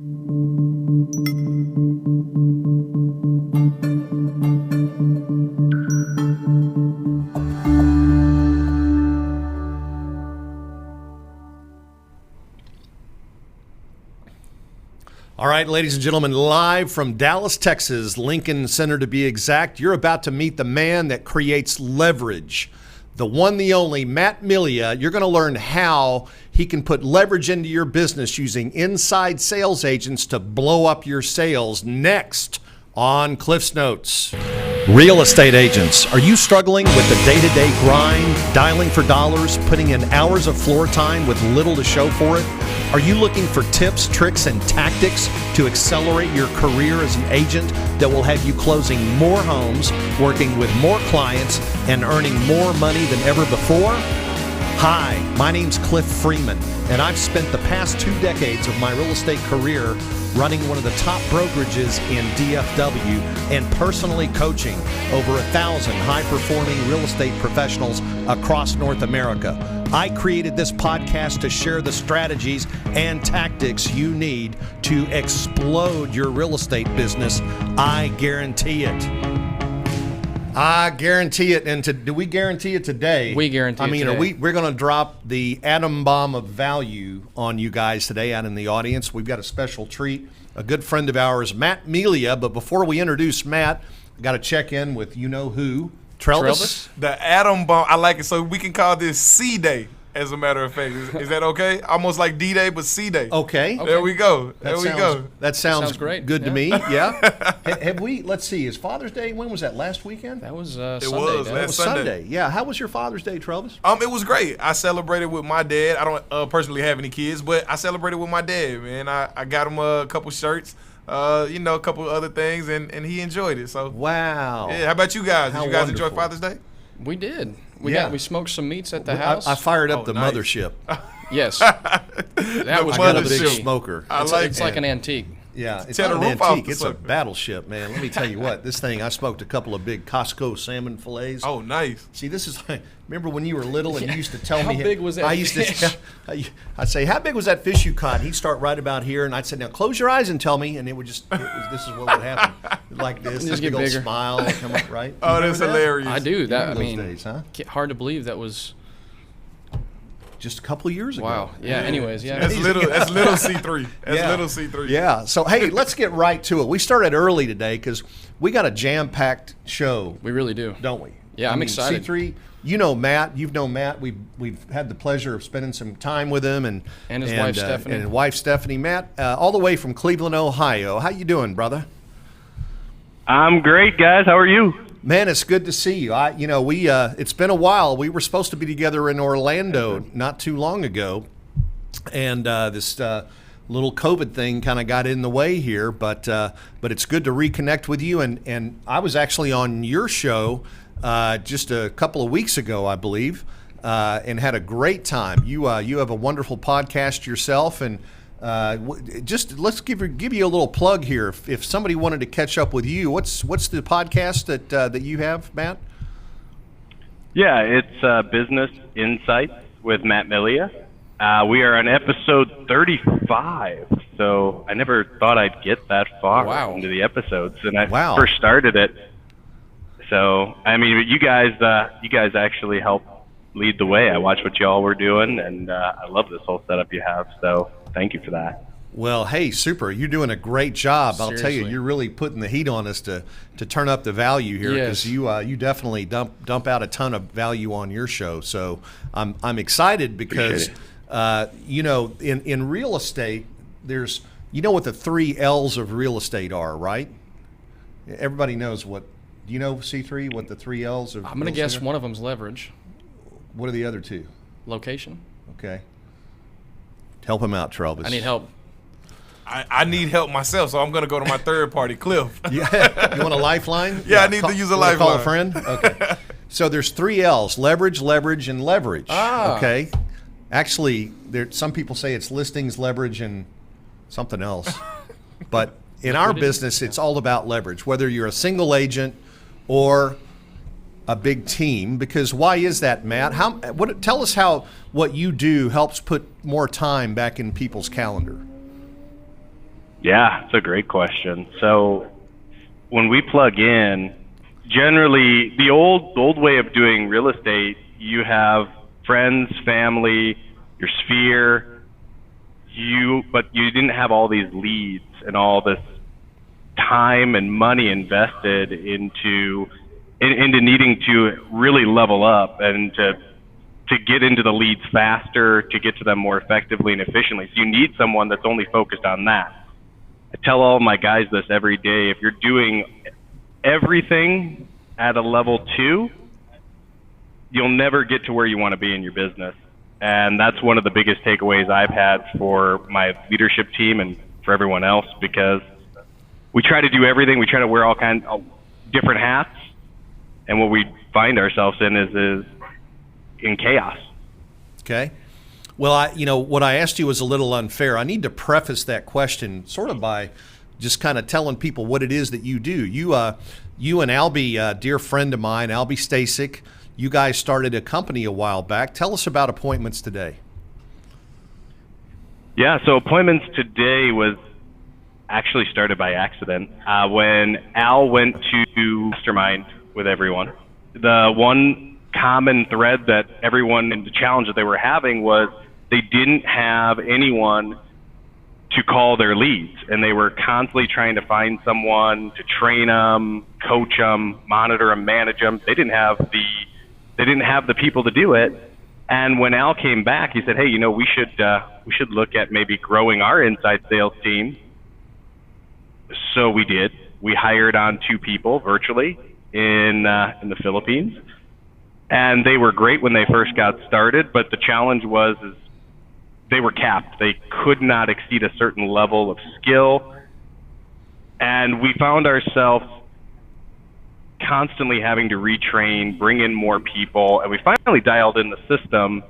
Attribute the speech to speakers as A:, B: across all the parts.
A: All right, ladies and gentlemen, live from Dallas, Texas, Lincoln Center to be exact, you're about to meet the man that creates leverage, the one, the only, Matt Milia. You're going to learn how he can put leverage into your business using inside sales agents to blow up your sales. Next on Cliff's Notes. Real estate agents, are you struggling with the day-to-day grind, dialing for dollars, putting in hours of floor time with little to show for it? Are you looking for tips, tricks, and tactics to accelerate your career as an agent that will have you closing more homes, working with more clients, and earning more money than ever before? Hi, my name's Cliff Freeman, and I've spent the past 2 decades of my real estate career running one of the top brokerages in DFW and personally coaching over 1,000 high-performing real estate professionals across North America. I created this podcast to share the strategies and tactics you need to explode your real estate business. I guarantee it. I guarantee it. And do we guarantee it today?
B: We guarantee it today.
A: We're going to drop the atom bomb of value on you guys today out in the audience. We've got a special treat. A good friend of ours, Matt Milia. But before we introduce Matt, I got to check in with you-know-who. Trelvis?
C: The atom bomb. I like it. So we can call this C Day, as a matter of fact. Is that okay? Almost like D-Day, but C Day.
A: Okay.
C: There we go. That
A: sounds
B: great.
A: Good to me. Yeah. Have we? Let's see. Is Father's Day? When was that? Last weekend?
B: That was Sunday.
C: It was last
A: Sunday. Yeah. How was your Father's Day, Trelvis?
C: It was great. I celebrated with my dad. I don't personally have any kids, but I celebrated with my dad, man. I got him a couple shirts. A couple other things, and he enjoyed it. So
A: wow.
C: Yeah. How about you guys?
A: How
C: Did you guys
A: wonderful.
C: enjoy Father's Day?
B: We did. We smoked some meats at the house.
A: I fired up the
C: nice.
A: mothership.
B: Yes. That was
A: I got a
B: good
A: big
B: to see.
A: smoker.
B: It's like an antique.
A: Yeah, it's
C: Tear
A: not
C: the
A: an
C: roof off
A: antique.
C: the
A: It's a
C: sucker.
A: battleship, man. Let me tell you what. This thing, I smoked a couple of big Costco salmon fillets.
C: Oh, nice.
A: See, this is like, remember when you were little and you used to tell me.
B: How big was that
A: I used
B: fish?
A: to. I'd say, how big was that fish you caught? He'd start right about here, and I'd say, now close your eyes and tell me, and this is what would happen. Like this,
B: Just
A: this
B: get
A: big old
B: bigger.
A: smile would come up, right?
C: Oh,
A: You
C: that's
A: remember that?
C: hilarious.
B: I do. That I
A: Those
B: mean,
A: days, huh?
B: hard to believe that was.
A: Just a couple of years ago.
B: Wow. Yeah. Anyways, yeah.
C: That's little C3. That's
A: Yeah.
C: little C3.
A: Yeah. So, hey, let's get right to it. We started early today because we got a jam-packed show,
B: We really do.
A: don't we?
B: Yeah, I'm excited.
A: C3, you know Matt. You've known Matt. We've had the pleasure of spending some time with him and
B: his wife, Stephanie.
A: And his wife Stephanie. Matt, all the way from Cleveland, Ohio. How you doing, brother?
D: I'm great, guys. How are you?
A: Man, it's good to see you. It's been a while. We were supposed to be together in Orlando not too long ago, and this little COVID thing kind of got in the way here. But it's good to reconnect with you. And I was actually on your show just a couple of weeks ago, I believe, and had a great time. You have a wonderful podcast yourself, and just let's give you a little plug here. If somebody wanted to catch up with you, what's the podcast that you have, Matt?
D: Yeah, it's Business Insights with Matt Milia. We are on episode 35, so I never thought I'd get that far into the episodes, and I first started it. So I mean, you guys actually helped lead the way. I watched what y'all were doing, and I love this whole setup you have. So thank you for that.
A: Well, hey, super. You're doing a great job. I'll tell you, you're really putting the heat on us to turn up the value here, because you definitely dump out a ton of value on your show. So I'm excited because in real estate, there's what the 3 L's of real estate are, right? Everybody knows what. Do you know, C3, what the 3 L's of?
B: I'm going to guess one of them's leverage.
A: What are the other 2?
B: Location.
A: Okay. Help him out, Trelvis.
B: I need help.
C: I need help myself, so I'm going to go to my third party, Cliff.
A: Yeah. You want a lifeline?
C: Yeah, I need to use a lifeline.
A: Call a friend? Okay. So there's 3 L's: leverage, leverage, and leverage.
B: Ah.
A: Okay. Actually, some people say it's listings, leverage, and something else. But in our business, it's all about leverage, whether you're a single agent or a big team. Because why is that, Matt? Tell us how what you do helps put more time back in people's calendar.
D: Yeah, it's a great question. So when we plug in, generally the old way of doing real estate, you have friends, family, your sphere, but you didn't have all these leads and all this time and money invested into needing to really level up and to get into the leads faster, to get to them more effectively and efficiently. So you need someone that's only focused on that. I tell all of my guys this every day. If you're doing everything at a level 2, you'll never get to where you want to be in your business. And that's one of the biggest takeaways I've had for my leadership team and for everyone else, because we try to do everything. We try to wear all kinds of different hats. And what we find ourselves in is in chaos.
A: Okay. Well, what I asked you was a little unfair. I need to preface that question sort of by just kind of telling people what it is that you do. You and Albie, a dear friend of mine, Albie Stasic, you guys started a company a while back. Tell us about Appointments Today.
D: Yeah, so Appointments Today was actually started by accident. When Al went to mastermind with everyone, the one common thread that everyone, and the challenge that they were having, was they didn't have anyone to call their leads, and they were constantly trying to find someone to train them, coach them, monitor them, manage them. They didn't have the people to do it. And when Al came back, he said, "Hey, we should look at maybe growing our inside sales team." So we did. We hired on 2 people virtually in the Philippines. And they were great when they first got started, but the challenge was they were capped. They could not exceed a certain level of skill. And we found ourselves constantly having to retrain, bring in more people, and we finally dialed in the system.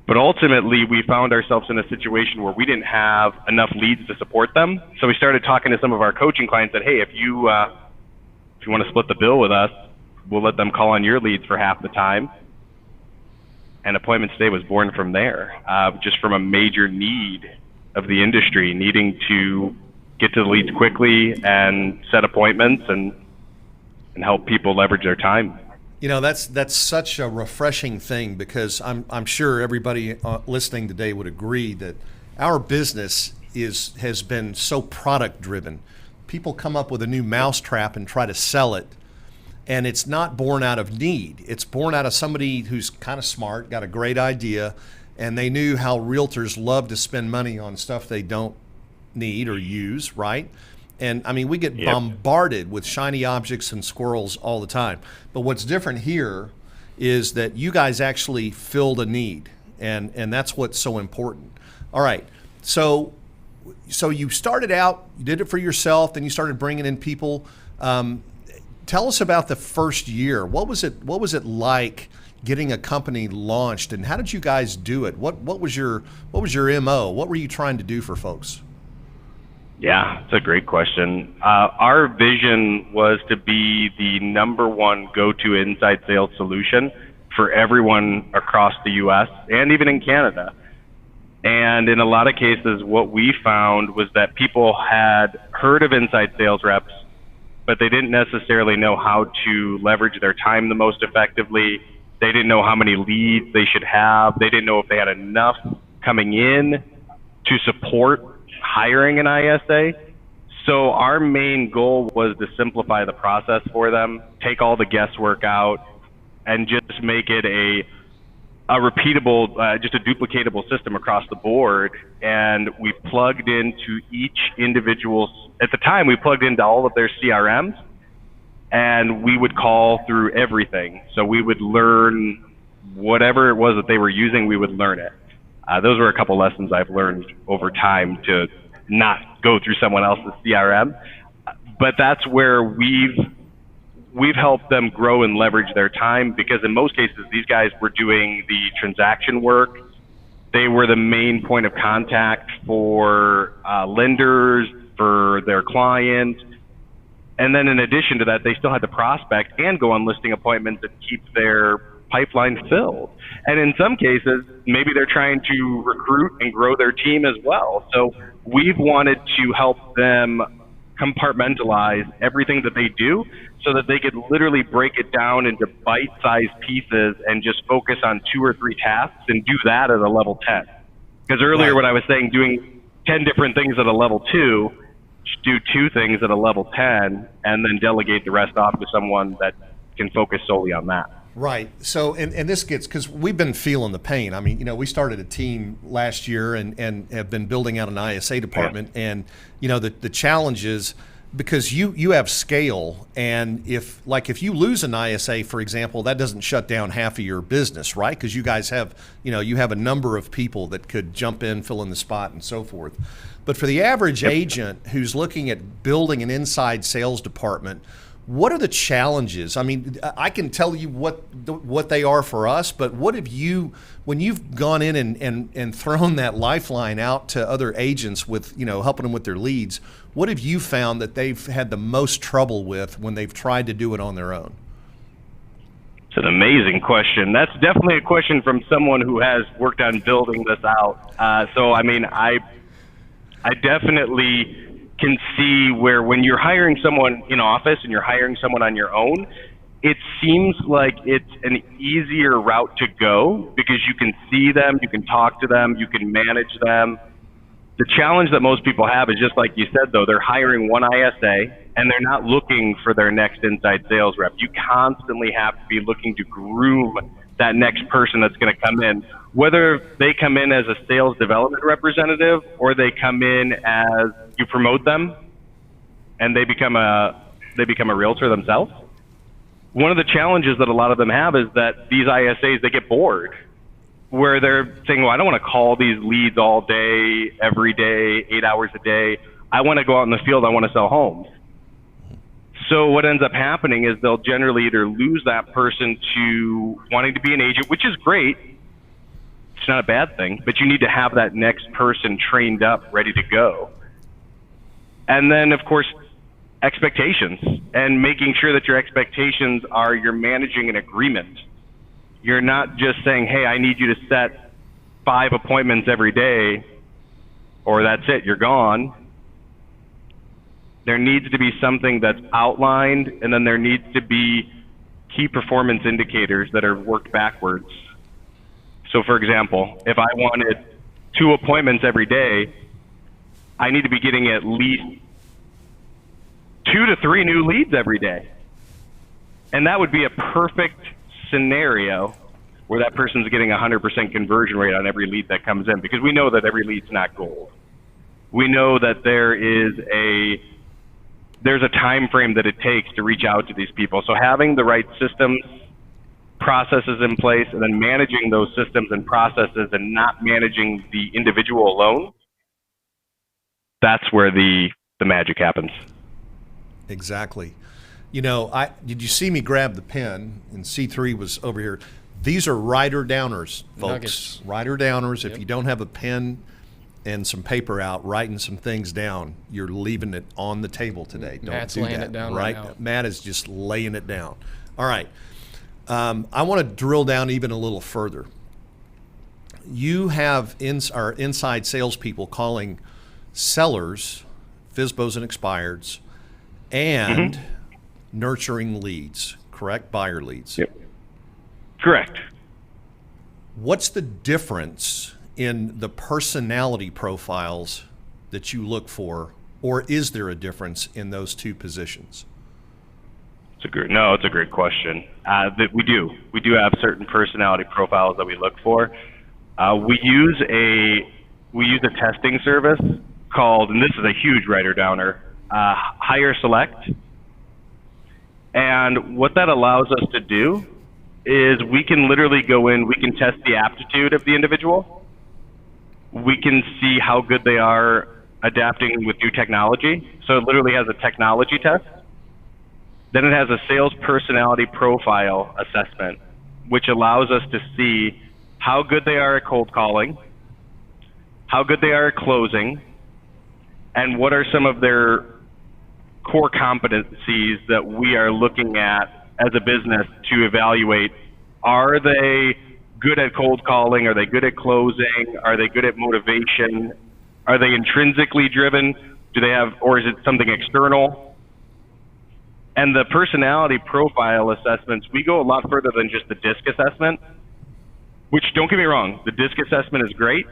D: But ultimately, we found ourselves in a situation where we didn't have enough leads to support them. So we started talking to some of our coaching clients that, hey, if you want to split the bill with us, we'll let them call on your leads for half the time. And Appointments Today was born from there, just from a major need of the industry, needing to get to the leads quickly and set appointments and help people leverage their time.
A: That's such a refreshing thing, because I'm sure everybody listening today would agree that our business has been so product driven. People come up with a new mousetrap and try to sell it. And it's not born out of need. It's born out of somebody who's kind of smart, got a great idea, and they knew how realtors love to spend money on stuff they don't need or use, right? And I mean, we get bombarded with shiny objects and squirrels all the time. But what's different here is that you guys actually filled a need, and that's what's so important. All right, so you started out, you did it for yourself, then you started bringing in people. Tell us about the first year. What was it like getting a company launched, and how did you guys do it? What was your MO? What were you trying to do for folks?
D: Yeah, it's a great question. Our vision was to be the number one go-to inside sales solution for everyone across the U.S. and even in Canada. And in a lot of cases, what we found was that people had heard of inside sales reps, but they didn't necessarily know how to leverage their time the most effectively. They didn't know how many leads they should have. They didn't know if they had enough coming in to support hiring an ISA. So our main goal was to simplify the process for them, take all the guesswork out, and just make it a repeatable, just a duplicatable system across the board. And we plugged into each individual's, at the time, we plugged into all of their CRMs, and we would call through everything. So we would learn whatever it was that they were using, we would learn it. Those were a couple lessons I've learned over time, to not go through someone else's CRM. But that's where we've helped them grow and leverage their time, because in most cases, these guys were doing the transaction work. They were the main point of contact for lenders, for their clients. And then in addition to that, they still had to prospect and go on listing appointments and keep their pipeline filled. And in some cases, maybe they're trying to recruit and grow their team as well. So we've wanted to help them compartmentalize everything that they do so that they could literally break it down into bite-sized pieces and just focus on 2 or 3 tasks and do that at a level 10. Because earlier when I was saying doing 10 different things at a level 2, just do 2 things at a level 10 and then delegate the rest off to someone that can focus solely on that.
A: Right. So, and this gets, because we've been feeling the pain. I mean, we started a team last year and have been building out an ISA department. Yeah. And, the challenge is because you have scale, and if you lose an ISA, for example, that doesn't shut down half of your business, right? Because you guys have, you have a number of people that could jump in, fill in the spot, and so forth. But for the average agent who's looking at building an inside sales department, what are the challenges? I mean, I can tell you what they are for us, but what have you, when you've gone in and thrown that lifeline out to other agents with, helping them with their leads, what have you found that they've had the most trouble with when they've tried to do it on their own?
D: It's an amazing question. That's definitely a question from someone who has worked on building this out. So, I mean, I definitely can see where when you're hiring someone in office and you're hiring someone on your own, it seems like it's an easier route to go because you can see them, you can talk to them, you can manage them. The challenge that most people have is just like you said, though, they're hiring one ISA and they're not looking for their next inside sales rep. You constantly have to be looking to groom that next person that's going to come in, whether they come in as a sales development representative or they come in as you promote them and they become a realtor themselves. One of the challenges that a lot of them have is that these ISAs, they get bored where they're saying, well, I don't want to call these leads all day, every day, 8 hours a day. I want to go out in the field. I want to sell homes. So what ends up happening is they'll generally either lose that person to wanting to be an agent, which is great. It's not a bad thing, but you need to have that next person trained up, ready to go. And then, of course, expectations and making sure that your expectations are you're managing an agreement. You're not just saying, hey, I need you to set 5 appointments every day or that's it, you're gone. There needs to be something that's outlined, and then there needs to be key performance indicators that are worked backwards. So, for example, if I wanted 2 appointments every day, I need to be getting at least 2 to 3 new leads every day. And that would be a perfect scenario where that person's getting a 100% conversion rate on every lead that comes in, because we know that every lead's not gold. We know that there's a time frame that it takes to reach out to these people. So having the right systems, processes in place, and then managing those systems and processes and not managing the individual alone, that's where the magic happens.
A: Exactly. Did you see me grab the pen? And C3 was over here. These are writer-downers, folks.
B: Nuggets.
A: Writer-downers.
B: Yep.
A: If you don't have a pen and some paper out, writing some things down, you're leaving it on the table today.
B: Matt's
A: Don't do
B: laying
A: that,
B: it down
A: right
B: now.
A: Matt is just laying it down. All right. I want to drill down even a little further. You have our inside salespeople calling sellers, FSBOs and expireds, and nurturing leads, correct? Buyer leads.
D: Yep. Correct.
A: What's the difference in the personality profiles that you look for, or is there a difference in those 2 positions?
D: It's a great question. We do have certain personality profiles that we look for. We use a testing service called, and this is a huge writer downer, Hire Select. And what that allows us to do is we can literally go in, we can test the aptitude of the individual. We can see how good they are adapting with new technology. So it literally has a technology test. Then it has a sales personality profile assessment, which allows us to see how good they are at cold calling, how good they are at closing, and what are some of their core competencies that we are looking at as a business to evaluate. Are they good at cold calling? Are they good at closing? Are they good at motivation? Are they intrinsically driven? Do they have, or is it something external? And the personality profile assessments, we go a lot further than just the DISC assessment, which, don't get me wrong, the DISC assessment is great,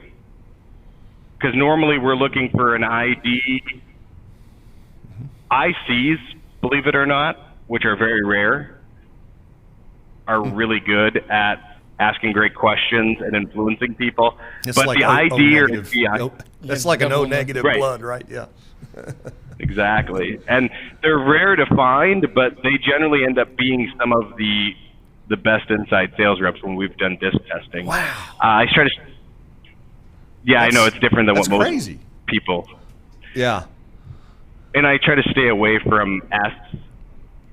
D: because normally we're looking for an ID. ICs, believe it or not, which are very rare, are really good at asking great questions and influencing people.
A: It's
D: but
A: like
D: the
A: O
D: ID or
A: negative.
D: the
A: That's like an O negative
D: Right.
A: blood, right? Yeah.
D: Exactly. And they're rare to find, but they generally end up being some of the best inside sales reps when we've done DISC testing.
A: Wow.
D: I try to. Yeah, I know it's different than what most
A: crazy.
D: people.
A: Yeah.
D: And I try to stay away from S.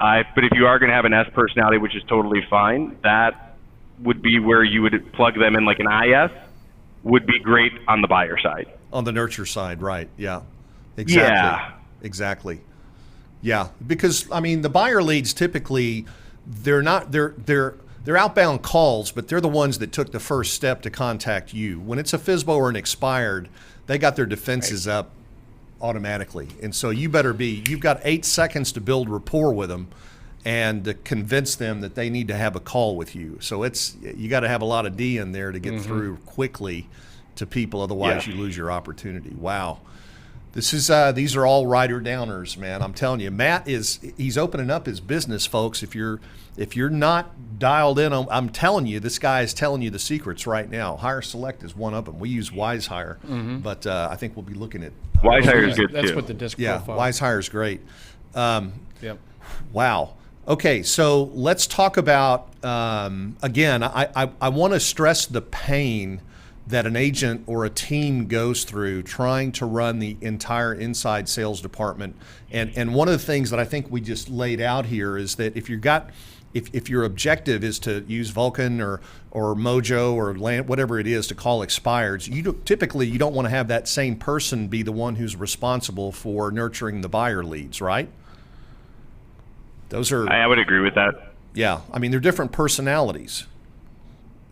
D: But if you are going to have an S personality, which is totally fine, that would be where you would plug them in, like an IS would be great on the buyer side.
A: On the nurture side, right? Yeah. Exactly.
D: Yeah.
A: Exactly. Yeah, because I mean, the buyer leads typically they're outbound calls, but they're the ones that took the first step to contact you. When it's a FSBO or an expired, they got their defenses up automatically, and so you've got 8 seconds to build rapport with them and to convince them that they need to have a call with you. So you got to have a lot of D in there to get through quickly to people, otherwise you lose your opportunity. Wow. These are all writer downers, man. I'm telling you, Matt he's opening up his business, folks. If you're not dialed in, I'm telling you, this guy is telling you the secrets right now. Hire Select is one of them. We use Wise Hire, but I think we'll be looking at
D: Wise Hire is good
B: That's
D: too.
B: what the DISC
A: yeah,
B: profile.
A: Wise Hire is great.
B: Yep.
A: Wow. Okay, so let's talk about again. I want to stress the pain that an agent or a team goes through trying to run the entire inside sales department. And one of the things that I think we just laid out here is that if your objective is to use Vulcan or Mojo or Land, whatever it is to call expireds, typically you don't want to have that same person be the one who's responsible for nurturing the buyer leads, right?
D: I would agree with that.
A: Yeah, I mean, they're different personalities,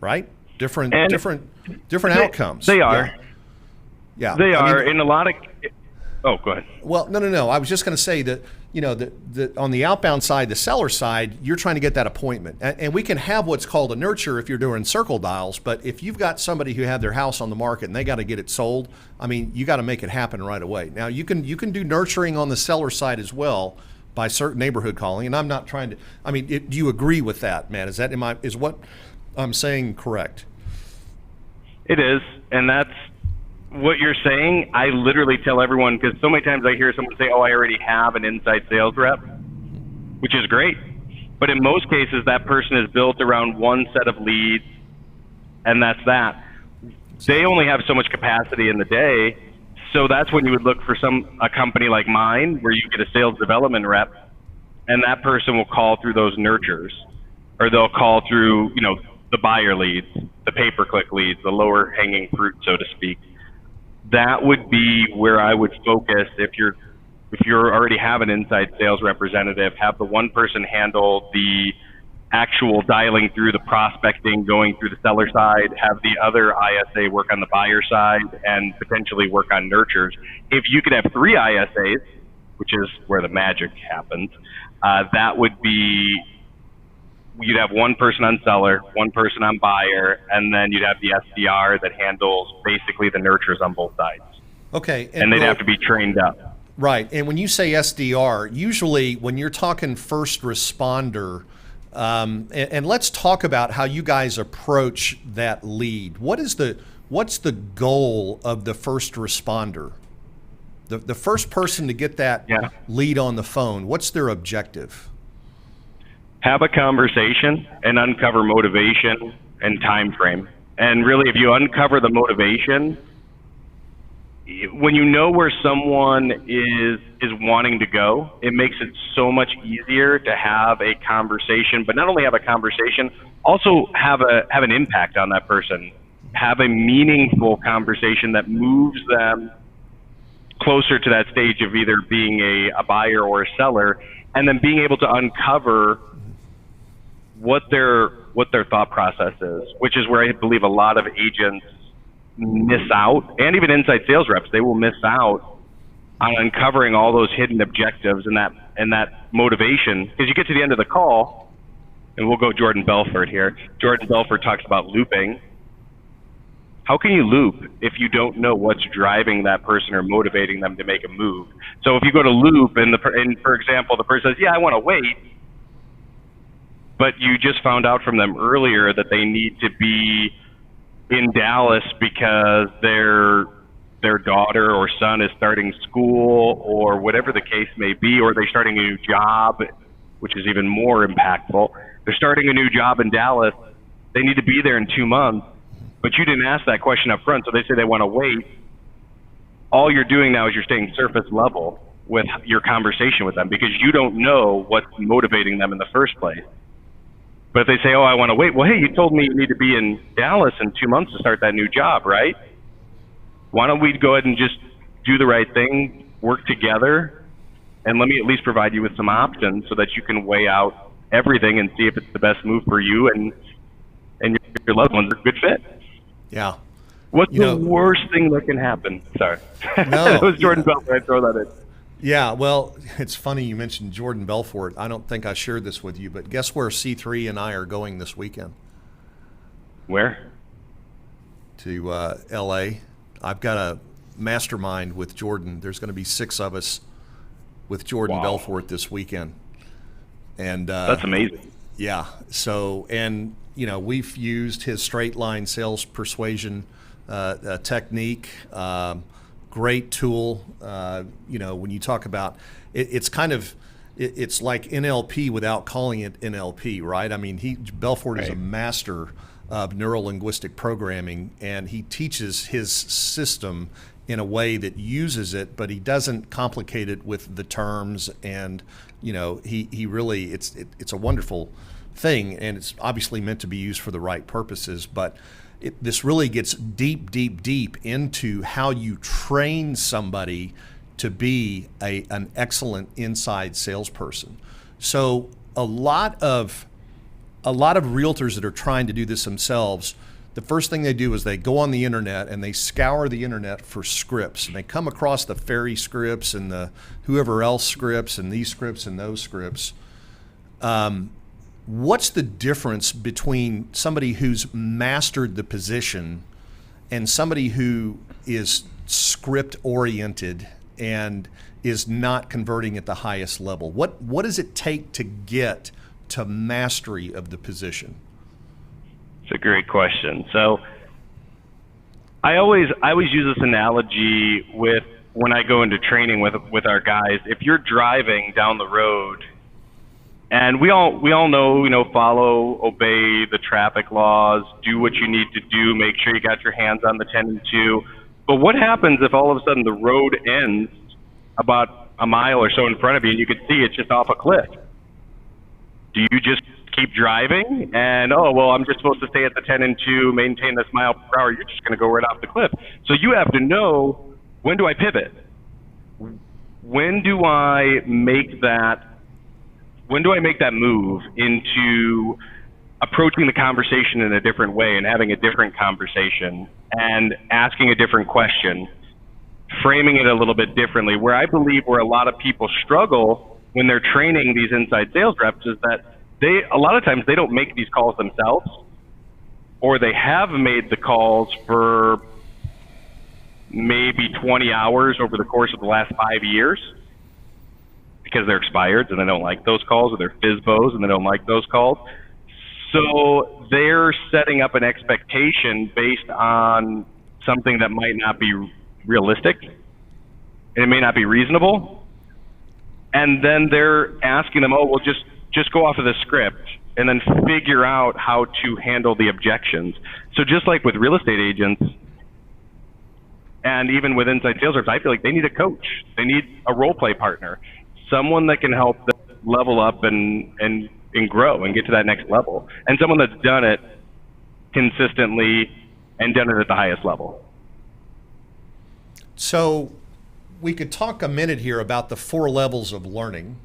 A: right? Different outcomes.
D: They are.
A: Yeah.
D: They are in a lot of. Oh, go ahead.
A: Well, no. I was just going to say that, that on the outbound side, the seller side, you're trying to get that appointment. And we can have what's called a nurture if you're doing circle dials. But if you've got somebody who had their house on the market and they got to get it sold, I mean, you got to make it happen right away. Now, you can do nurturing on the seller side as well by certain neighborhood calling. And I'm not trying to. I mean, do you agree with that, Matt? Is what I'm saying correct?
D: It is, and that's what you're saying. I literally tell everyone, because so many times I hear someone say, oh, I already have an inside sales rep, which is great. But in most cases, that person is built around one set of leads, and that's that. They only have so much capacity in the day, so that's when you would look for a company like mine where you get a sales development rep, and that person will call through those nurtures, or they'll call through, the buyer leads, the pay-per-click leads, the lower hanging fruit, so to speak. That would be where I would focus if you already have an inside sales representative. Have the one person handle the actual dialing through the prospecting, going through the seller side, have the other ISA work on the buyer side, and potentially work on nurtures. If you could have 3 ISAs, which is where the magic happens, that would be, you'd have one person on seller, one person on buyer, and then you'd have the SDR that handles basically the nurtures on both sides.
A: Okay.
D: And they'd have to be trained up.
A: Right. And when you say SDR, usually when you're talking first responder, and let's talk about how you guys approach that lead. What's the goal of the first responder? The first person to get that lead on the phone, what's their objective?
D: Have a conversation and uncover motivation and time frame. And really, if you uncover the motivation, when you know where someone is wanting to go, it makes it so much easier to have a conversation. But not only have a conversation, also have an impact on that person. Have a meaningful conversation that moves them closer to that stage of either being a buyer or a seller, and then being able to uncover what their thought process is, which is where I believe a lot of agents miss out, and even inside sales reps, they will miss out on uncovering all those hidden objectives and that motivation. Because you get to the end of the call, and we'll go Jordan Belfort here. Jordan Belfort talks about looping. How can you loop if you don't know what's driving that person or motivating them to make a move? So if you go to loop and for example, the person says, yeah, I want to wait, but you just found out from them earlier that they need to be in Dallas because their daughter or son is starting school or whatever the case may be, or they're starting a new job, which is even more impactful. They're starting a new job in Dallas. They need to be there in 2 months, but you didn't ask that question up front, so they say they want to wait. All you're doing now is you're staying surface level with your conversation with them because you don't know what's motivating them in the first place. But if they say, oh, I want to wait, well, hey, you told me you need to be in Dallas in 2 months to start that new job, right? Why don't we go ahead and just do the right thing, work together, and let me at least provide you with some options so that you can weigh out everything and see if it's the best move for you and your loved ones are a good fit.
A: Yeah.
D: What's the worst thing that can happen? Sorry.
A: No.
D: It was Jordan Belfort. I'd throw that in.
A: Yeah, well, it's funny you mentioned Jordan Belfort. I don't think I shared this with you, but guess where C3 and I are going this weekend?
D: Where?
A: To L.A. I've got a mastermind with Jordan. There's going to be 6 of us with Jordan Belfort this weekend. And
D: that's amazing.
A: Yeah. So, and, we've used his straight line sales persuasion technique. Great tool. When you talk about it's kind of it's like NLP without calling it NLP, right? I mean, Belfort is a master of neuro-linguistic programming, and he teaches his system in a way that uses it, but he doesn't complicate it with the terms. And he really it's a wonderful thing, and it's obviously meant to be used for the right purposes, but this really gets deep into how you train somebody to be an excellent inside salesperson. So a lot of realtors that are trying to do this themselves, the first thing they do is they go on the internet and they scour the internet for scripts, and they come across the Ferry scripts and the whoever else scripts and these scripts and those scripts. What's the difference between somebody who's mastered the position and somebody who is script oriented and is not converting at the highest level? What does it take to get to mastery of the position?
D: It's a great question. So I always use this analogy with when I go into training with our guys. If you're driving down the road, and we all know, follow, obey the traffic laws, do what you need to do, make sure you got your hands on the 10 and 2. But what happens if all of a sudden the road ends about a mile or so in front of you and you can see it's just off a cliff? Do you just keep driving and, I'm just supposed to stay at the 10 and 2, maintain this mile per hour? You're just going to go right off the cliff. So you have to know, when do I pivot? When do I make that move into approaching the conversation in a different way and having a different conversation and asking a different question, framing it a little bit differently? Where I believe where a lot of people struggle when they're training these inside sales reps is that a lot of times they don't make these calls themselves, or they have made the calls for maybe 20 hours over the course of the last 5 years, because they're expired and they don't like those calls, or they're FISBOs and they don't like those calls. So they're setting up an expectation based on something that might not be realistic, and it may not be reasonable. And then they're asking them, just go off of the script and then figure out how to handle the objections. So just like with real estate agents and even with inside sales reps, I feel like they need a coach. They need a role play partner. Someone that can help them level up and grow and get to that next level. And someone that's done it consistently and done it at the highest level.
A: So we could talk a minute here about the 4 levels of learning,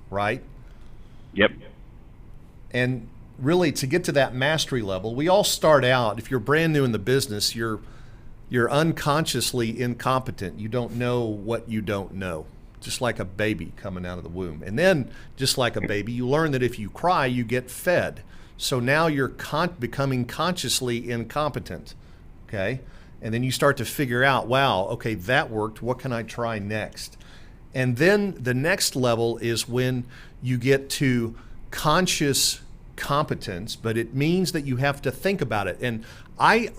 A: right?
D: Yep.
A: And really, to get to that mastery level, we all start out, if you're brand new in the business, you're You're unconsciously incompetent. You don't know what you don't know, just like a baby coming out of the womb. And then, just like a baby, you learn that if you cry, you get fed. So now you're becoming consciously incompetent, okay? And then you start to figure out, wow, okay, that worked. What can I try next? And then the next level is when you get to conscious competence, but it means that you have to think about it. And I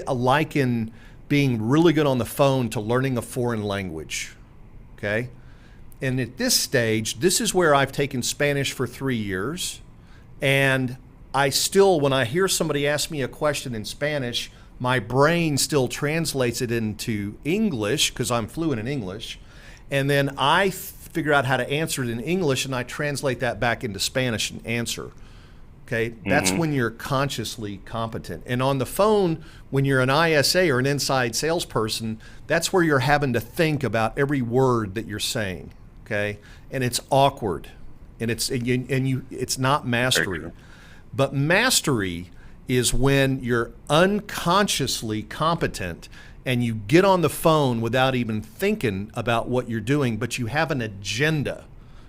A: liken being really good on the phone to learning a foreign language, okay? And at this stage, this is where I've taken Spanish for 3 years, and I still, when I hear somebody ask me a question in Spanish, my brain still translates it into English because I'm fluent in English, and then I figure out how to answer it in English, and I translate that back into Spanish and answer. Okay, that's when you're consciously competent. And on the phone, when you're an ISA or an inside salesperson, that's where you're having to think about every word that you're saying. Okay, and it's awkward, and it's not mastery. But mastery is when you're unconsciously competent and you get on the phone without even thinking about what you're doing, but you have an agenda,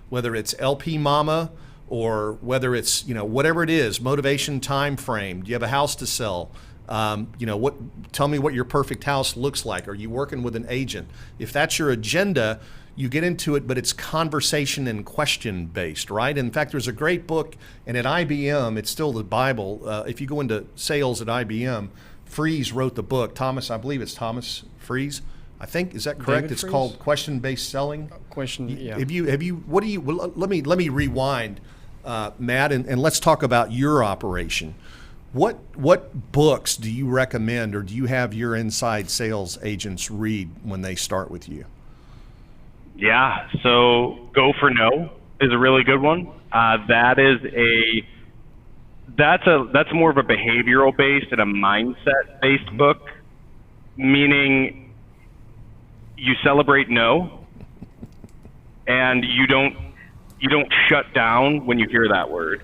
A: whether it's LP Mama or whether it's, whatever it is, motivation time frame. Do you have a house to sell? Tell me what your perfect house looks like. Are you working with an agent? If that's your agenda, you get into it, but it's conversation and question based, right? In fact, there's a great book, and at IBM, it's still the Bible. If you go into sales at IBM, Fries wrote the book. I believe it's Thomas Fries. I think, is that correct?
B: David
A: it's
B: Fries?
A: Called Question Based Selling.
B: Yeah.
A: Let me rewind, Matt, and let's talk about your operation. What books do you recommend, or do you have your inside sales agents read when they start with you?
D: Yeah, so Go for No is a really good one. That's more of a behavioral based and a mindset based book, meaning you celebrate no, and you don't shut down when you hear that word.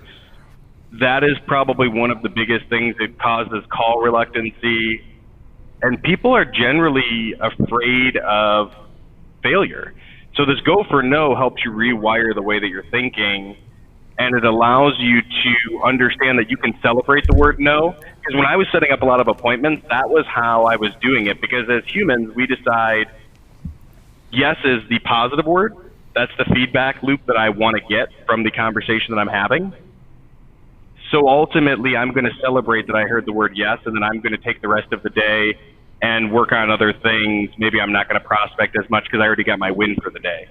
D: That is probably one of the biggest things that causes call reluctancy, and people are generally afraid of failure. So this Go for No helps you rewire the way that you're thinking, and it allows you to understand that you can celebrate the word no. Because when I was setting up a lot of appointments, that was how I was doing it. Because as humans, we decide yes is the positive word. That's the feedback loop that I want to get from the conversation that I'm having. So ultimately, I'm going to celebrate that I heard the word yes, and then I'm going to take the rest of the day and work on other things. Maybe I'm not going to prospect as much because I already got my win for the day.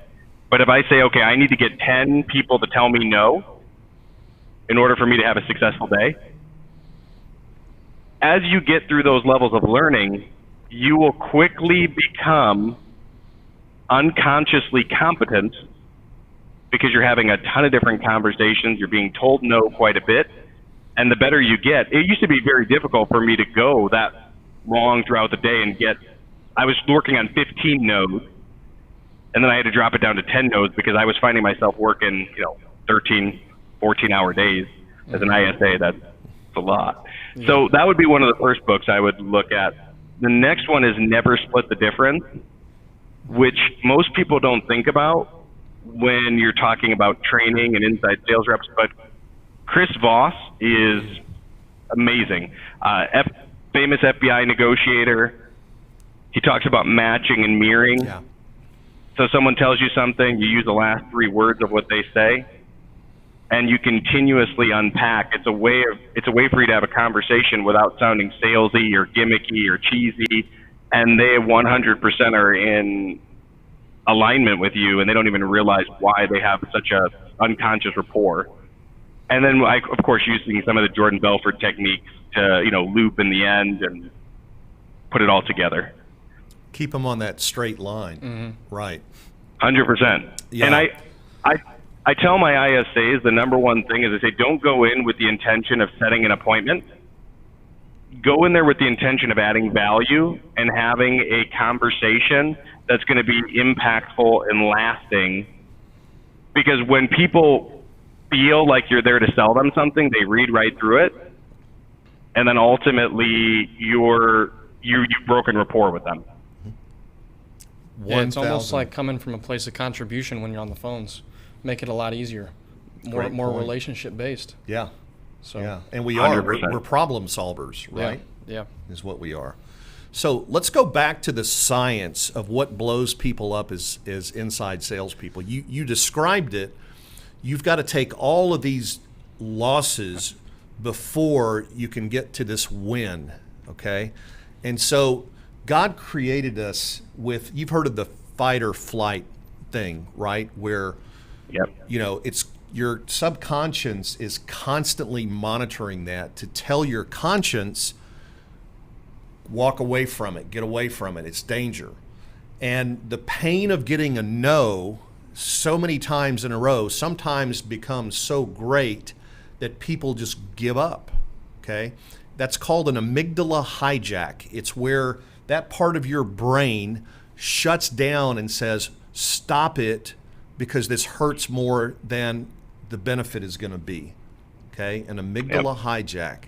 D: But if I say, okay, I need to get 10 people to tell me no in order for me to have a successful day, as you get through those levels of learning, you will quickly become unconsciously competent because you're having a ton of different conversations. You're being told no quite a bit. And the better you get, it used to be very difficult for me to go that long throughout the day and I was working on 15 no's, and then I had to drop it down to 10 no's because I was finding myself working, 13, 14-hour days as an ISA. That's a lot. Yeah. So that would be one of the first books I would look at. The next one is Never Split the Difference, which most people don't think about when you're talking about training and inside sales reps, but Chris Voss is amazing. Famous FBI negotiator. He talks about matching and mirroring.
A: Yeah.
D: So someone tells you something, you use the last 3 words of what they say, and you continuously unpack. It's a way for you to have a conversation without sounding salesy or gimmicky or cheesy, and they 100% are in alignment with you, and they don't even realize why they have such a unconscious rapport. And then, of course, using some of the Jordan Belfort techniques to, loop in the end and put it all together.
A: Keep them on that straight line. Mm-hmm. Right.
D: 100%.
A: Yeah.
D: And I tell my ISAs the number one thing is I say, don't go in with the intention of setting an appointment. Go in there with the intention of adding value and having a conversation that's going to be impactful and lasting. Because when people feel like you're there to sell them something, they read right through it. And then ultimately you you've broken rapport with them.
B: Yeah, it's almost like coming from a place of contribution when you're on the phones. Make it a lot easier, more relationship based.
A: Yeah.
B: So
A: yeah, and we are.
D: 100%.
A: We're problem solvers, right?
B: Yeah.
A: Is what we are. So let's go back to the science of what blows people up as inside salespeople. You described it. You've got to take all of these losses before you can get to this win, okay? And so God created us with, you've heard of the fight or flight thing, right? Where,
D: Yep.
A: it's your subconscious is constantly monitoring that to tell your conscience, walk away from it, get away from it, it's danger. And the pain of getting a no so many times in a row sometimes becomes so great that people just give up, okay? That's called an amygdala hijack. It's where that part of your brain shuts down and says, stop it, because this hurts more than the benefit is going to be, okay? An amygdala hijack.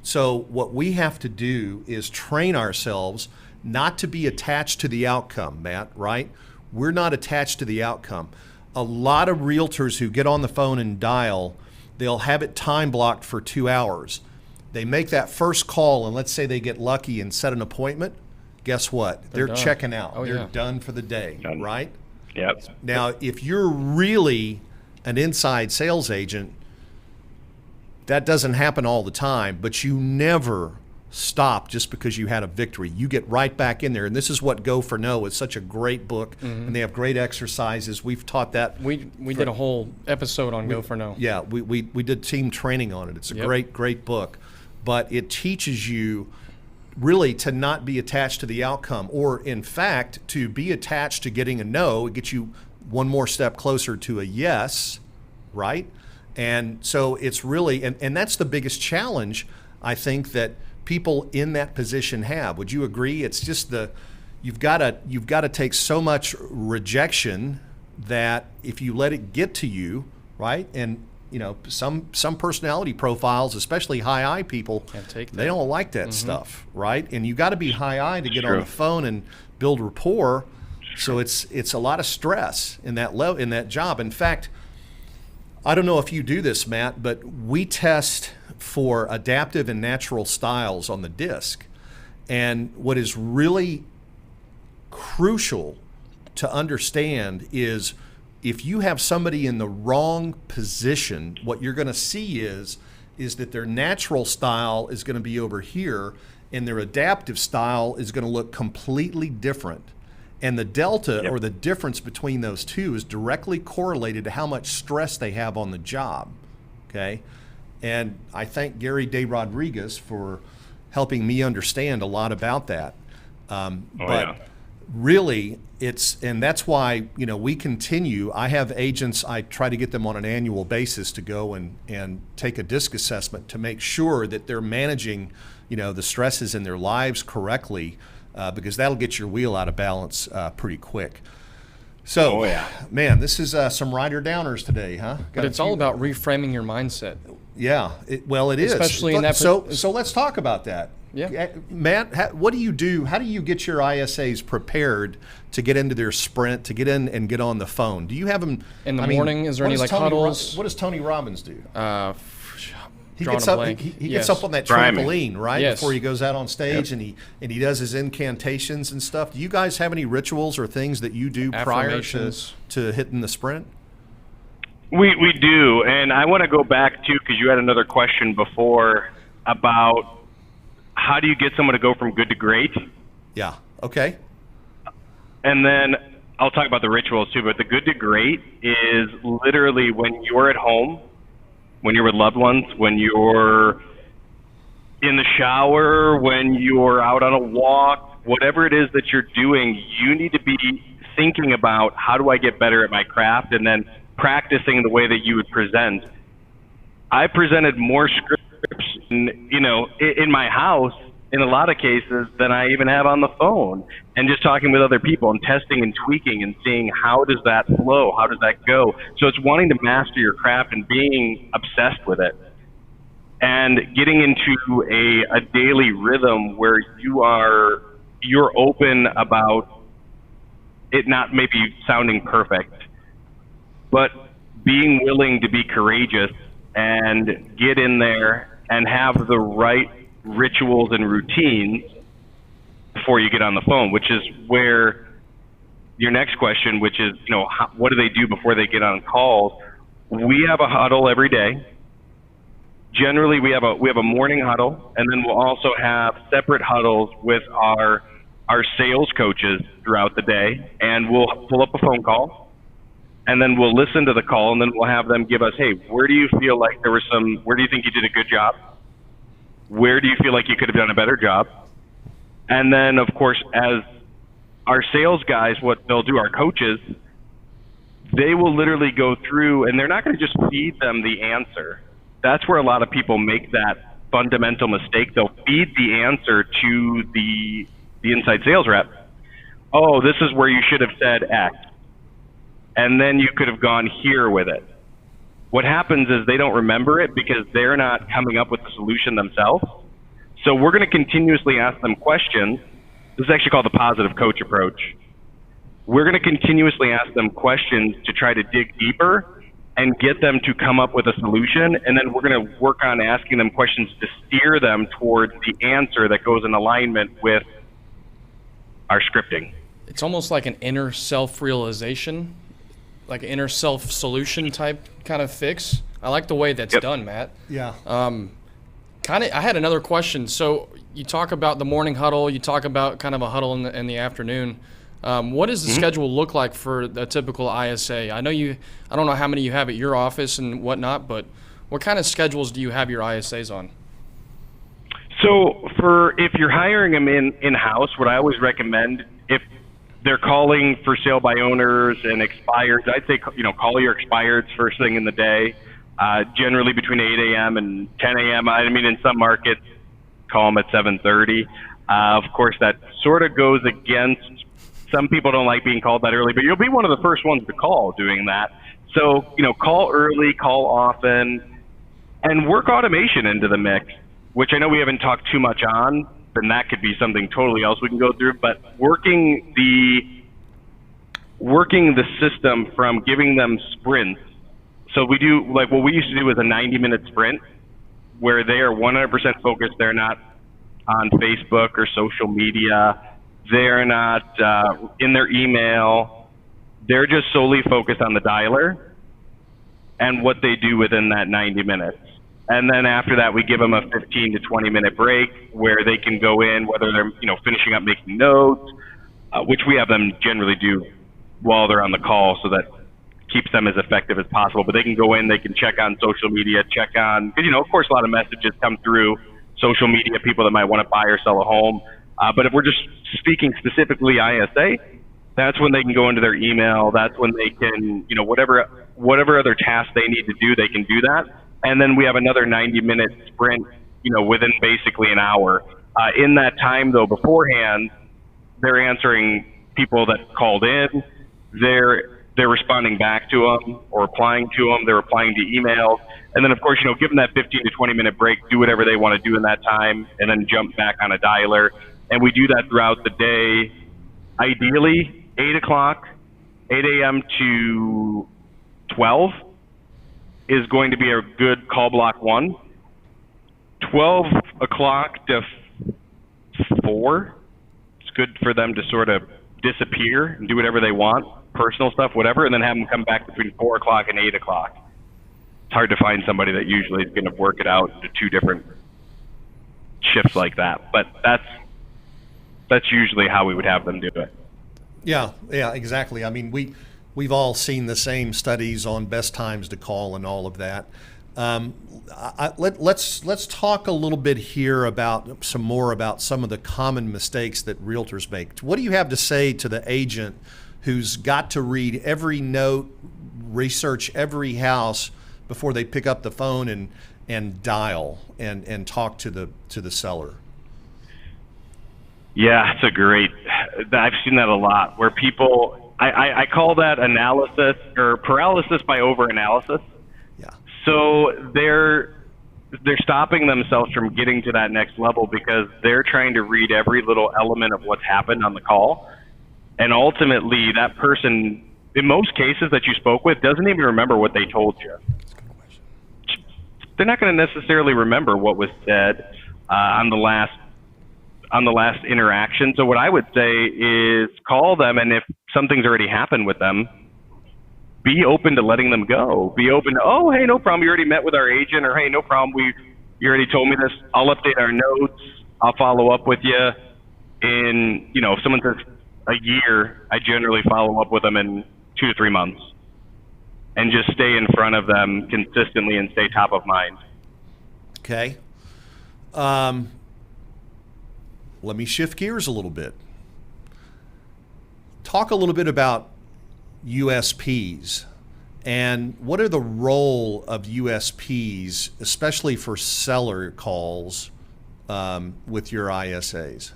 A: So what we have to do is train ourselves not to be attached to the outcome, Matt, right? We're not attached to the outcome. A lot of realtors who get on the phone and dial, they'll have it time blocked for 2 hours. They make that first call, and let's say they get lucky and set an appointment. Guess what? They're checking out. They're done for the day, right?
D: Yep.
A: Now, if you're really an inside sales agent, that doesn't happen all the time, but you never stop just because you had a victory. You get right back in there. And this is what Go for No is such a great book, and they have great exercises. We've taught that.
B: We did a whole episode on Go for No.
A: Yeah, we did team training on it. It's a great book. But it teaches you really to not be attached to the outcome, or in fact, to be attached to getting a no. It gets you one more step closer to a yes, right? And so it's really, and that's the biggest challenge, I think, that people in that position have. Would you agree? It's just you've got to take so much rejection that if you let it get to you, right? And some personality profiles, especially high I people, they don't like that stuff, right? And you got to be high I to get on the phone and build rapport. So it's a lot of stress in that job. In fact, I don't know if you do this, Matt, but we test for adaptive and natural styles on the disc. And what is really crucial to understand is if you have somebody in the wrong position, what you're going to see is that their natural style is going to be over here and their adaptive style is going to look completely different. And the delta or the difference between those two is directly correlated to how much stress they have on the job, okay? And I thank Gary De Rodriguez for helping me understand a lot about that. Really, and that's why, we continue. I have agents, I try to get them on an annual basis to go and take a disc assessment to make sure that they're managing, the stresses in their lives correctly, because that'll get your wheel out of balance pretty quick. So, man, this is some rider downers today, huh?
B: But it's all about reframing your mindset.
A: Yeah, it is.
B: Especially in that.
A: So let's talk about that.
B: Yeah,
A: Matt, what do you do? How do you get your ISAs prepared to get into their sprint, to get in and get on the phone? Do you have them
B: in the morning? Is there any huddles?
A: What does Tony Robbins do? He
B: gets
A: up on that trampoline, right?
B: Yes.
A: Before he goes out on stage, and he does his incantations and stuff. Do you guys have any rituals or things that you do prior to hitting the sprint?
D: We do, and I want to go back to, because you had another question before about how do you get someone to go from good to great?
A: Yeah. Okay.
D: And then I'll talk about the rituals too, but the good to great is literally when you're at home, when you're with loved ones, when you're in the shower, when you're out on a walk, whatever it is that you're doing, you need to be thinking about how do I get better at my craft, and then practicing the way that you would present. I presented more scripts in my house in a lot of cases than I even have on the phone, and just talking with other people and testing and tweaking and seeing how does that flow, how does that go. So it's wanting to master your craft and being obsessed with it. and getting into a daily rhythm where you're open about it not maybe sounding perfect, but being willing to be courageous and get in there and have the right rituals and routines before you get on the phone, which is where your next question, which is, what do they do before they get on calls? We have a huddle every day. Generally, we have a morning huddle, and then we'll also have separate huddles with our sales coaches throughout the day, and we'll pull up a phone call, and then we'll listen to the call, and then we'll have them give us, hey, where do you feel like where do you think you did a good job? Where do you feel like you could have done a better job? And then, of course, as our sales guys, what they'll do, our coaches, they will literally go through, and they're not going to just feed them the answer. That's where a lot of people make that fundamental mistake. They'll feed the answer to the inside sales rep. Oh, this is where you should have said X. And then you could have gone here with it. What happens is they don't remember it because they're not coming up with the solution themselves. So we're going to continuously ask them questions. This is actually called the positive coach approach. We're going to continuously ask them questions to try to dig deeper and get them to come up with a solution. And then we're going to work on asking them questions to steer them towards the answer that goes in alignment with our scripting.
B: It's almost like an inner self-realization, like an inner self-solution type kind of fix. I like the way that's done, Matt.
A: Yeah.
B: I had another question. So you talk about the morning huddle, you talk about kind of a huddle in the afternoon. What does the schedule look like for a typical ISA? I don't know how many you have at your office and whatnot, but what kind of schedules do you have your ISAs on?
D: So if you're hiring them in-house, what I always recommend, if they're calling for sale by owners and expireds, I'd say, call your expireds first thing in the day, generally between 8 a.m. and 10 a.m. I mean, in some markets, call them at 7:30. Of course, that sort of goes against, some people don't like being called that early, but you'll be one of the first ones to call doing that. So, call early, call often, and work automation into the mix, which I know we haven't talked too much on, and that could be something totally else we can go through, but working the system from giving them sprints. So we do, like what we used to do was a 90-minute sprint where they are 100% focused. They're not on Facebook or social media. They're not in their email. They're just solely focused on the dialer and what they do within that 90 minutes. And then after that, we give them a 15 to 20-minute break where they can go in, whether they're finishing up making notes, which we have them generally do while they're on the call, so that keeps them as effective as possible. But they can go in, they can check on social media, check on, of course, a lot of messages come through social media, people that might want to buy or sell a home. But if we're just speaking specifically ISA, that's when they can go into their email. That's when they can, whatever other tasks they need to do, they can do that. And then we have another 90-minute sprint, within basically an hour. In that time, though, beforehand, they're answering people that called in. They're responding back to them or replying to them. They're replying to emails. And then, of course, give them that 15 to 20-minute break, do whatever they want to do in that time, and then jump back on a dialer. And we do that throughout the day. Ideally, 8 a.m. to 12 is going to be a good call block 1. 12 o'clock to 4, it's good for them to sort of disappear and do whatever they want, personal stuff, whatever, and then have them come back between 4 o'clock and 8 o'clock. It's hard to find somebody that usually is going to work it out into 2 different shifts like that, but that's usually how we would have them do it.
A: Yeah, exactly. I mean, we've all seen the same studies on best times to call and all of that. Let's talk a little bit here about some of the common mistakes that realtors make. What do you have to say to the agent who's got to read every note, research every house before they pick up the phone and dial and talk to the seller?
D: Yeah, it's I've seen that a lot where people, I call that analysis or paralysis by overanalysis.
A: Yeah.
D: So they're they're stopping themselves from getting to that next level because they're trying to read every little element of what's happened on the call. And ultimately, that person, in most cases that you spoke with, doesn't even remember what they told you. They're not going to necessarily remember what was said on the last interaction. So what I would say is call them, and if something's already happened with them, be open to letting them go. Be open to, oh, hey, no problem. You already met with our agent, or hey, no problem. You already told me this. I'll update our notes. I'll follow up with you in, if someone says a year, I generally follow up with them in 2 to 3 months, and just stay in front of them consistently and stay top of mind.
A: Okay. Let me shift gears a little bit. Talk a little bit about USPs and what are the role of USPs, especially for seller calls with your ISAs.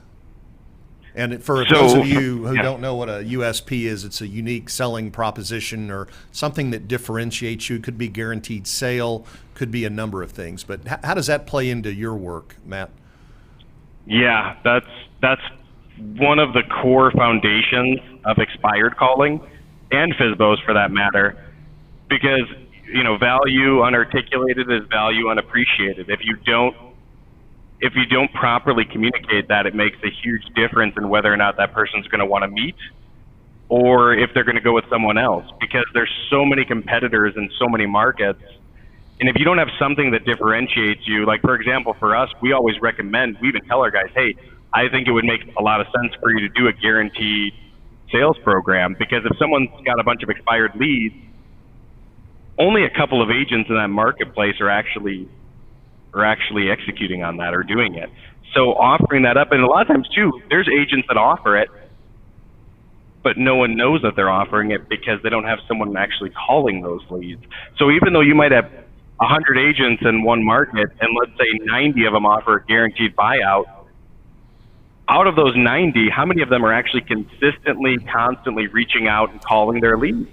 A: And for those of you who don't know what a USP is, it's a unique selling proposition or something that differentiates you. It could be guaranteed sale, could be a number of things. But how does that play into your work, Matt?
D: Yeah, that's one of the core foundations of expired calling and FSBOs for that matter, because value unarticulated is value unappreciated. If you don't properly communicate that, it makes a huge difference in whether or not that person's going to want to meet or if they're going to go with someone else, because there's so many competitors in so many markets. And if you don't have something that differentiates you, like for example, for us, we always recommend, we even tell our guys, hey, I think it would make a lot of sense for you to do a guaranteed sales program, because if someone's got a bunch of expired leads, only a couple of agents in that marketplace are actually executing on that or doing it. So offering that up, and a lot of times too, there's agents that offer it, but no one knows that they're offering it because they don't have someone actually calling those leads. So even though you might have 100 agents in one market, and let's say 90 of them offer a guaranteed buyout, out of those 90, how many of them are actually constantly reaching out and calling their leads?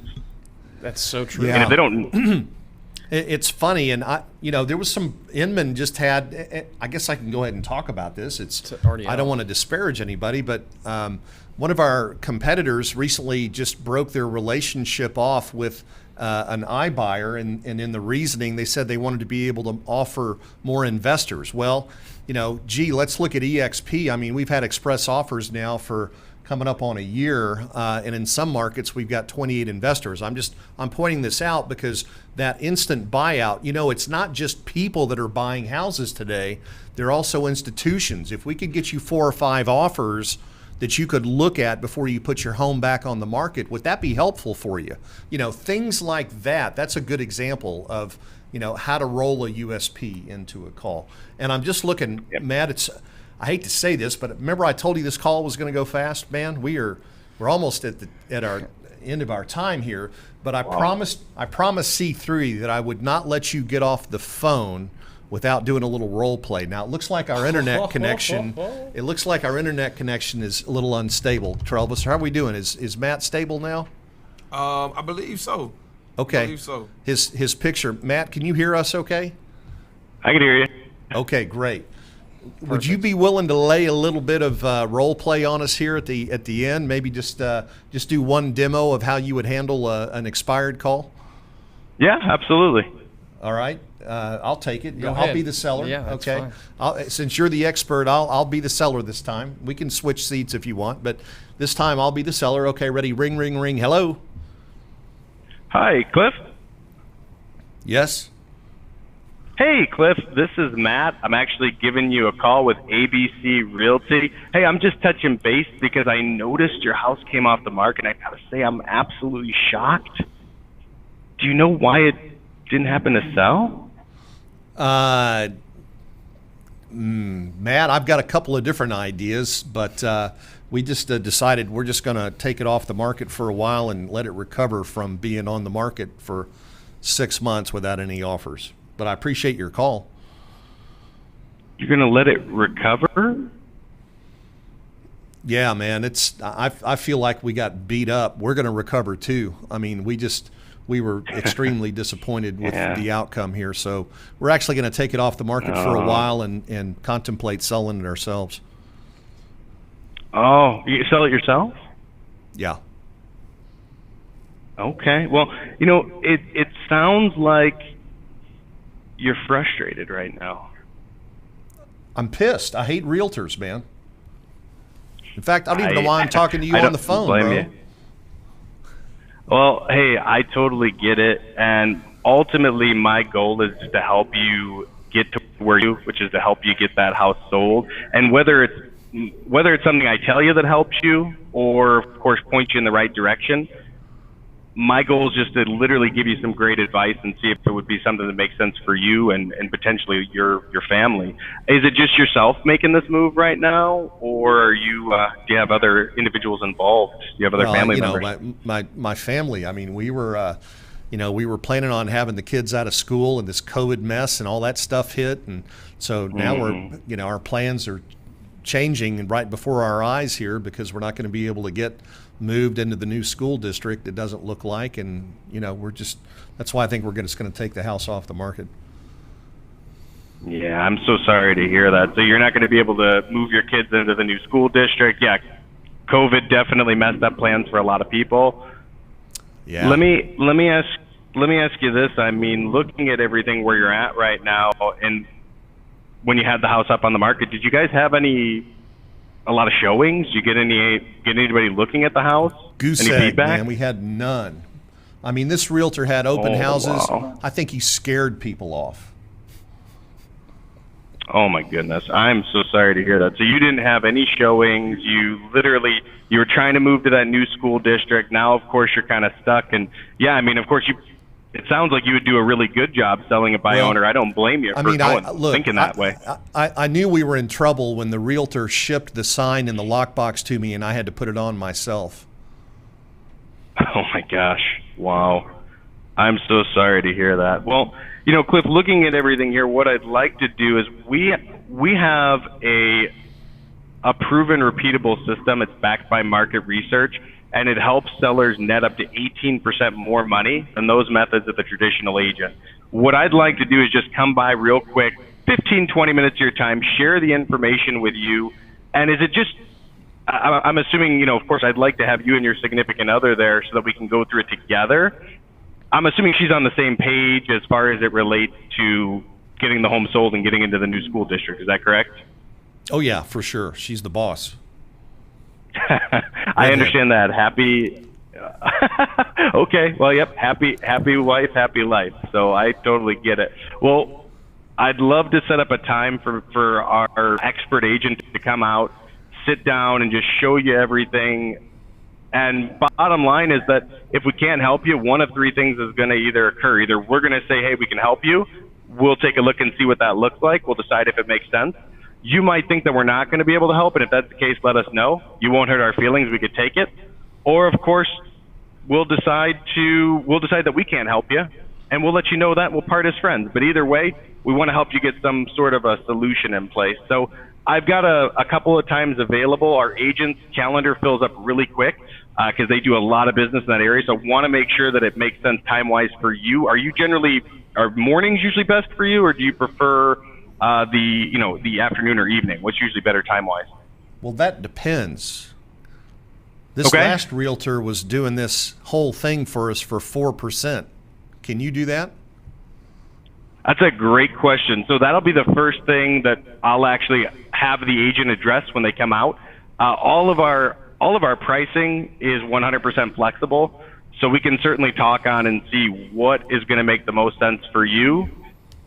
B: That's so true.
A: Yeah.
D: And if they don't...
A: It's funny, and there was some Inman just had. I guess I can go ahead and talk about this. I don't want to disparage anybody, but one of our competitors recently just broke their relationship off with an iBuyer, and in the reasoning, they said they wanted to be able to offer more investors. Well, let's look at EXP. I mean, we've had express offers now for coming up on a year, and in some markets we've got 28 investors. I'm pointing this out because that instant buyout, it's not just people that are buying houses today, they're also institutions. If we could get you 4 or 5 offers that you could look at before you put your home back on the market, would that be helpful for you? Things like that. That's a good example of how to roll a USP into a call. And I'm just looking, Matt, I hate to say this, but remember I told you this call was going to go fast, man? We're almost at our end of our time here, but I promised C3 that I would not let you get off the phone without doing a little role play. Now it looks like our internet connection is a little unstable. Trelvis, how are we doing? Is Matt stable now?
C: I believe so.
A: Okay.
C: I believe so.
A: His picture, Matt, can you hear us okay?
D: I can hear you.
A: Okay, great. Would you be willing to lay a little bit of role play on us here at the end? Maybe just do one demo of how you would handle an expired call?
D: Yeah, absolutely.
A: All right. I'll take it.
B: Go
A: I'll
B: ahead.
A: be the seller.
B: Yeah, that's
A: okay.
B: fine.
A: Since you're the expert, I'll be the seller this time. We can switch seats if you want, but this time I'll be the seller. Okay, ready? Ring, ring, ring. Hello.
D: Hi, Cliff.
A: Yes.
D: Hey, Cliff, this is Matt. I'm actually giving you a call with ABC Realty. Hey, I'm just touching base because I noticed your house came off the market, and I gotta say I'm absolutely shocked. Do you know why it didn't happen to sell?
A: Matt, I've got a couple of different ideas, but we just decided we're just going to take it off the market for a while and let it recover from being on the market for 6 months without any offers. But I appreciate your call.
D: You're going to let it recover?
A: Yeah, man, I feel like we got beat up. We're going to recover too. I mean, we were extremely disappointed with the outcome here. So we're actually going to take it off the market for a while and contemplate selling it ourselves.
D: Oh, you sell it yourself?
A: Yeah.
D: Okay. Well, you know, it sounds like you're frustrated right now.
A: I'm pissed. I hate realtors, man. In fact, I don't even know why I'm talking to you on the phone, bro.
D: You. Well, hey, I totally get it, and ultimately my goal is to help you get to where you, which is to help you get that house sold. And whether it's something I tell you that helps you, or of course point you in the right direction, my goal is just to literally give you some great advice and see if it would be something that makes sense for you and potentially your family. Is it just yourself making this move right now, or are you do you have other individuals involved? Do you have other family members?
A: My family. I mean, we were planning on having the kids out of school, and this COVID mess and all that stuff hit, and so now we're our plans are changing right before our eyes here because we're not going to be able to get moved into the new school district. It doesn't look like, and that's why I think we're just going to take the house off the market.
D: Yeah, I'm so sorry to hear that. So you're not going to be able to move your kids into the new school district. Yeah, COVID definitely messed up plans for a lot of people.
A: Yeah.
D: Let me ask you this. I mean, looking at everything where you're at right now, and when you had the house up on the market, did you guys have a lot of showings? Did you get anybody looking at the house?
A: Goose
D: any
A: egg,
D: feedback?
A: man. We had none. I mean, this realtor had open houses.
D: Wow.
A: I think he scared people off.
D: Oh my goodness. I'm so sorry to hear that. So you didn't have any showings. You were trying to move to that new school district. Now, of course, you're kind of stuck. And yeah, I mean, of course, it sounds like you would do a really good job selling it by owner. I don't blame you for thinking that way.
A: I knew we were in trouble when the realtor shipped the sign in the lockbox to me, and I had to put it on myself.
D: Oh my gosh. Wow. I'm so sorry to hear that. Well, Cliff, looking at everything here, what I'd like to do is we have a proven, repeatable system. It's backed by market research, and it helps sellers net up to 18% more money than those methods of the traditional agent. What I'd like to do is just come by real quick, 15, 20 minutes of your time, share the information with you. And is it just, I'm assuming, of course, I'd like to have you and your significant other there so that we can go through it together. I'm assuming she's on the same page as far as it relates to getting the home sold and getting into the new school district. Is that correct?
A: Oh, yeah, for sure. She's the boss.
D: I understand that. Happy. Okay. Well, yep. Happy wife, happy life. So I totally get it. Well, I'd love to set up a time for our expert agent to come out, sit down, and just show you everything. And bottom line is that if we can't help you, one of three things is going to either occur. Either we're going to say, hey, we can help you. We'll take a look and see what that looks like. We'll decide if it makes sense. You might think that we're not going to be able to help, and if that's the case, let us know. You won't hurt our feelings. We could take it. Or, of course, we'll decide that we can't help you, and we'll let you know that. We'll part as friends. But either way, we want to help you get some sort of a solution in place. So I've got a couple of times available. Our agent's calendar fills up really quick because they do a lot of business in that area. So I want to make sure that it makes sense time-wise for you. Are mornings usually best for you, or do you prefer the afternoon or evening? What's usually better time-wise?
A: Well, that depends. This last realtor was doing this whole thing for us for 4%. Can you do that?
D: That's a great question. So that'll be the first thing that I'll actually have the agent address when they come out. All of our pricing is 100% flexible, so we can certainly talk on and see what is going to make the most sense for you,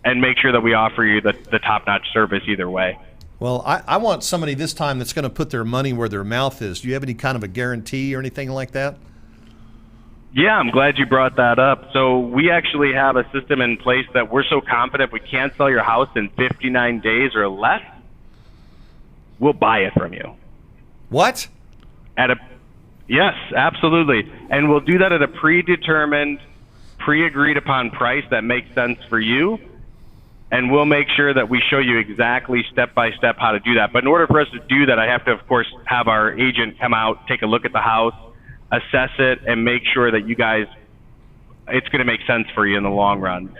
D: and make sure that we offer you the top-notch service either way.
A: Well, I want somebody this time that's going to put their money where their mouth is. Do you have any kind of a guarantee or anything like that?
D: Yeah, I'm glad you brought that up. So we actually have a system in place that we're so confident we can't sell your house in 59 days or less, we'll buy it from you.
A: What?
D: Yes, absolutely. And we'll do that at a predetermined, pre-agreed upon price that makes sense for you. And we'll make sure that we show you exactly step by step how to do that. But in order for us to do that, I have to, of course, have our agent come out, take a look at the house, assess it, and make sure that you guys it's going to make sense for you in the long run.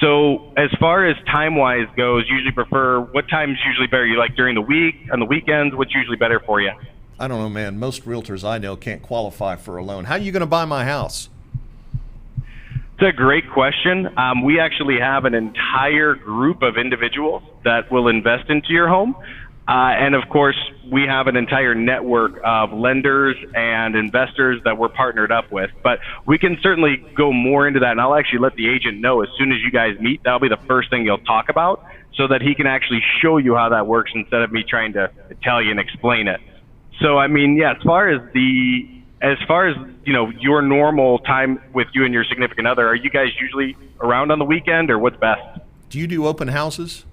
D: So as far as time-wise goes, usually prefer, what time's usually better? You like during the week, on the weekends? What's usually better for you?
A: I don't know, man. Most realtors I know can't qualify for a loan. How are you going to buy my house?
D: It's a great question. We actually have an entire group of individuals that will invest into your home. And of course, we have an entire network of lenders and investors that we're partnered up with. But we can certainly go more into that, and I'll actually let the agent know as soon as you guys meet. That'll be the first thing you'll talk about, so that he can actually show you how that works instead of me trying to tell you and explain it. So, I mean, yeah, as far as you know, your normal time with you and your significant other, are you guys usually around on the weekend, or what's best?
A: Do you do open houses?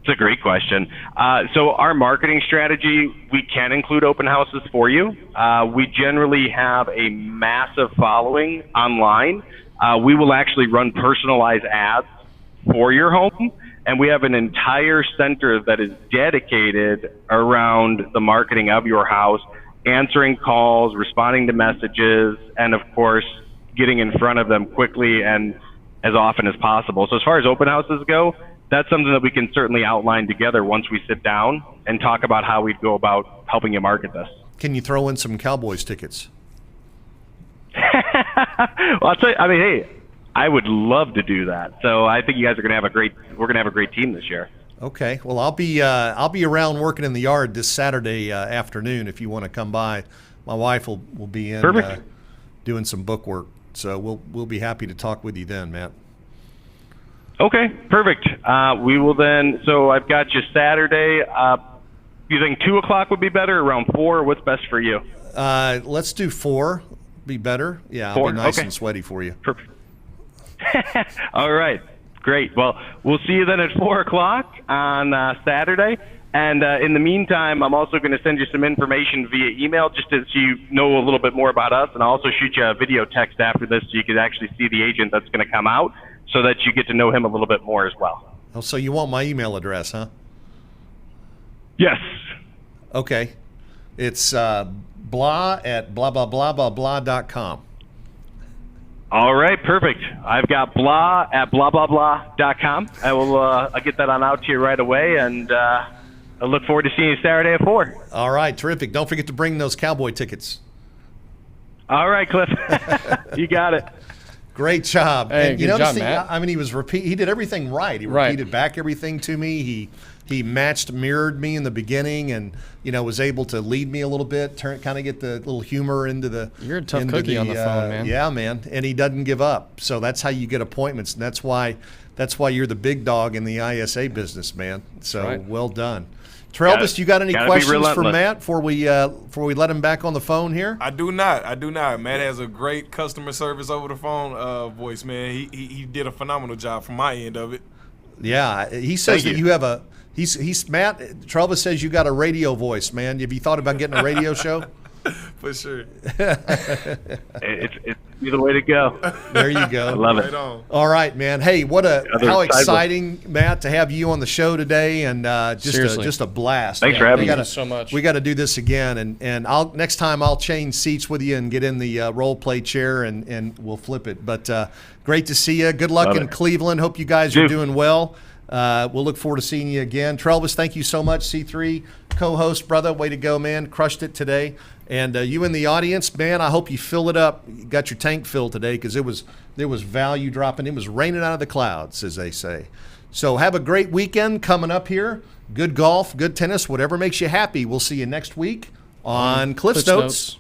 D: It's a great question. So our marketing strategy, we can include open houses for you. We generally have a massive following online. We will actually run personalized ads for your home, and we have an entire center that is dedicated around the marketing of your house, answering calls, responding to messages, and of course, getting in front of them quickly and as often as possible. So as far as open houses go, that's something that we can certainly outline together once we sit down and talk about how we'd go about helping you market this.
A: Can you throw in some Cowboys tickets?
D: Well, I'll tell you, I mean, hey, I would love to do that. So I think you guys are going to have we're going to have a great team this year.
A: Okay. Well, I'll be around working in the yard this Saturday afternoon if you want to come by. My wife will be in doing some book work. So we'll be happy to talk with you then, Matt.
D: Okay, perfect. We will then, so I've got you Saturday. You think 2 o'clock would be better, around 4? What's best for you?
A: Let's do 4. Be better. Yeah,
D: 4?
A: I'll be nice
D: Okay.
A: and sweaty for you.
D: Perfect. All right, great. Well, we'll see you then at 4 o'clock on Saturday. And in the meantime, I'm also going to send you some information via email just so you know a little bit more about us. And I'll also shoot you a video text after this so you can actually see the agent that's going to come out, so that you get to know him a little bit more as well.
A: Oh, so you want my email address, huh?
D: Yes.
A: Okay. It's blah@blah.com.
D: All right, perfect. I've got blah@blah.com. I will I'll get that on out to you right away, and I look forward to seeing you Saturday at 4.
A: All right, terrific. Don't forget to bring those Cowboy tickets.
D: All right, Cliff. You got it.
A: Great job.
B: Hey,
A: and you
B: good
A: notice
B: job, Matt.
A: I mean, he did everything right. He repeated back everything to me. He mirrored me in the beginning, and was able to lead me a little bit, kind of get the little humor into the.
B: You're a tough cookie on the phone, man.
A: Yeah, man, and he doesn't give up. So that's how you get appointments, and that's why you're the big dog in the ISA business, man. So
B: right.
A: Well done. Trelvis, you got any questions for Matt before we let him back on the phone here?
C: I do not. Matt has a great customer service over the phone voice, man. He did a phenomenal job from my end of it.
A: Yeah, he says that you have a he's Matt. Trelvis says you got a radio voice, man. Have you thought about getting a radio show?
C: For sure.
D: It's the way to go.
A: There you go.
D: I love it.
C: Right on.
A: All right, man. Hey, how exciting, Matt, to have you on the show today, and just a blast.
D: Thanks for having me.
B: Thank you so much.
A: We got to do this again, and next time I'll change seats with you and get in the role play chair, and we'll flip it. But great to see you. Good luck in Cleveland. Hope you guys are doing well. We'll look forward to seeing you again. Trelvis, thank you so much. C3 co-host, brother, way to go, man. Crushed it today. And you in the audience, man, I hope you fill it up. You got your tank filled today, because there was value dropping. It was raining out of the clouds, as they say. So have a great weekend coming up here. Good golf, good tennis, whatever makes you happy. We'll see you next week on Cliff's Notes.